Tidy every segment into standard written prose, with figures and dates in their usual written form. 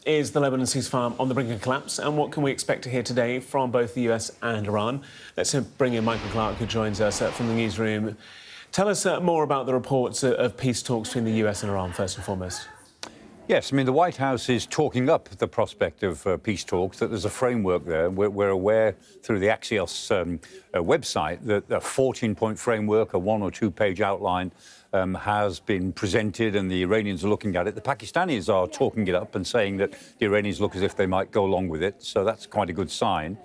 is the Lebanon ceasefire on the brink of collapse, and what can we expect to hear today from both the US and Iran? Let's bring in Michael Clarke, who joins us from the newsroom. Tell us more about the reports of peace talks between the US and Iran, first and foremost. Yes, I mean, the White House is talking up the prospect of peace talks, that there's a framework there. We're aware through the Axios website that a 14-point framework, a 1- or 2-page outline, has been presented, and the Iranians are looking at it. The Pakistanis are talking it up and saying that the Iranians look as if they might go along with it, so that's quite a good sign.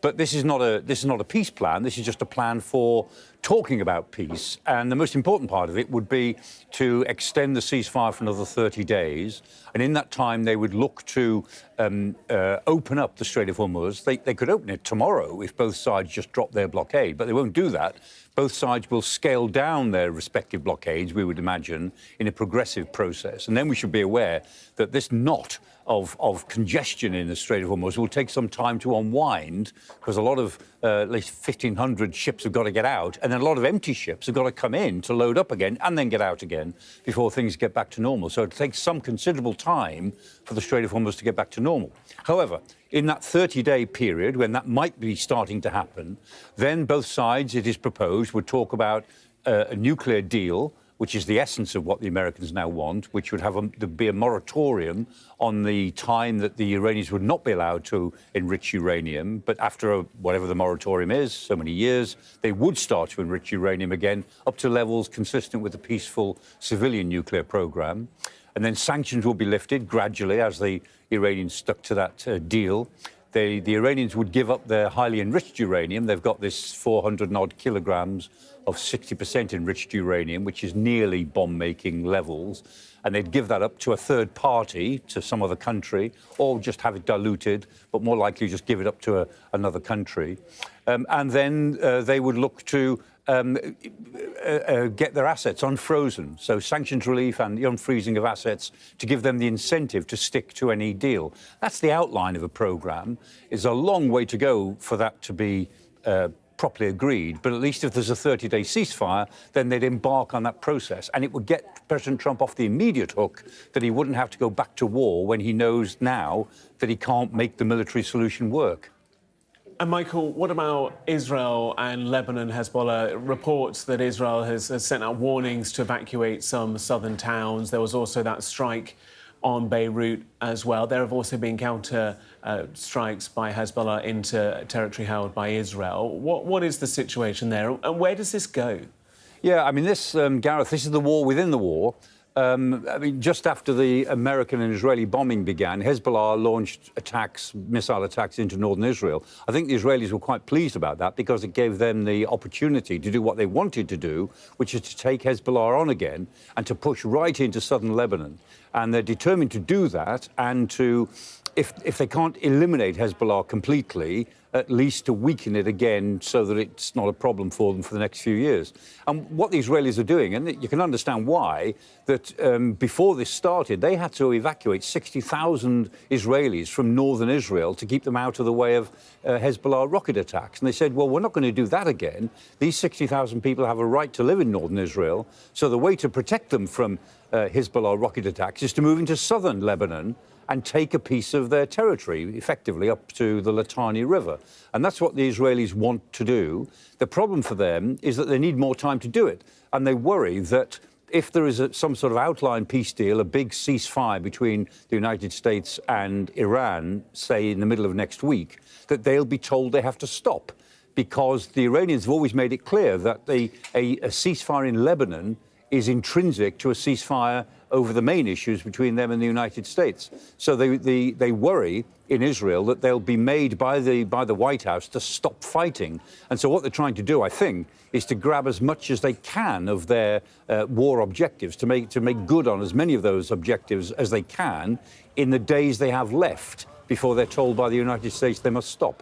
But this is not a peace plan. This is just a plan for talking about peace. And the most important part of it would be to extend the ceasefire for another 30 days. And in that time, they would look to open up the Strait of Hormuz. They could open it tomorrow if both sides just drop their blockade, but they won't do that. Both sides will scale down their respective blockades, we would imagine, in a progressive process. And then we should be aware that this knot of congestion in the Strait of Hormuz will take some time to unwind, because a lot of, at least 1,500 ships have got to get out, and then a lot of empty ships have got to come in to load up again and then get out again before things get back to normal. So it takes some considerable time for the Strait of Hormuz to get back to normal. However, in that 30-day period, when that might be starting to happen, then both sides, it is proposed, would talk about a nuclear deal, which is the essence of what the Americans now want, which would have be a moratorium on the time that the Iranians would not be allowed to enrich uranium. But after whatever the moratorium is, so many years, they would start to enrich uranium again up to levels consistent with the peaceful civilian nuclear program. And then sanctions will be lifted gradually as the Iranians stuck to that deal. The Iranians would give up their highly enriched uranium. They've got this 400-odd kilograms of 60% enriched uranium, which is nearly bomb-making levels. And they'd give that up to a third party, to some other country, or just have it diluted, but more likely just give it up to another country. And then they would look to get their assets unfrozen, so sanctions relief and the unfreezing of assets to give them the incentive to stick to any deal. That's the outline of a programme. It's a long way to go for that to be properly agreed, but at least if there's a 30-day ceasefire, then they'd embark on that process, and it would get President Trump off the immediate hook that he wouldn't have to go back to war when he knows now that he can't make the military solution work. And Michael, what about Israel and Lebanon, Hezbollah? Reports that Israel has sent out warnings to evacuate some southern towns. There was also that strike on Beirut as well. There have also been counter strikes by Hezbollah into territory held by Israel. What is the situation there, and where does this go? Yeah, I mean, this, Gareth, this is the war within the war. I mean, just after the American and Israeli bombing began, Hezbollah launched attacks, missile attacks into northern Israel. I think the Israelis were quite pleased about that because it gave them the opportunity to do what they wanted to do, which is to take Hezbollah on again and to push right into southern Lebanon. And they're determined to do that, and to, if they can't eliminate Hezbollah completely, at least to weaken it again so that it's not a problem for them for the next few years. And what the Israelis are doing, and you can understand why, that before this started, they had to evacuate 60,000 Israelis from northern Israel to keep them out of the way of Hezbollah rocket attacks. And they said, well, we're not going to do that again. These 60,000 people have a right to live in northern Israel. So the way to protect them from Hezbollah rocket attacks is to move into southern Lebanon and take a piece of their territory, effectively up to the Litani River. And that's what the Israelis want to do. The problem for them is that they need more time to do it. And they worry that if there is some sort of outline peace deal, a big ceasefire between the United States and Iran, say in the middle of next week, that they'll be told they have to stop. Because the Iranians have always made it clear that a ceasefire in Lebanon is intrinsic to a ceasefire over the main issues between them and the United States. So they worry in Israel that they'll be made by the White House to stop fighting. And so what they're trying to do, I think, is to grab as much as they can of their war objectives, to make good on as many of those objectives as they can in the days they have left before they're told by the United States they must stop.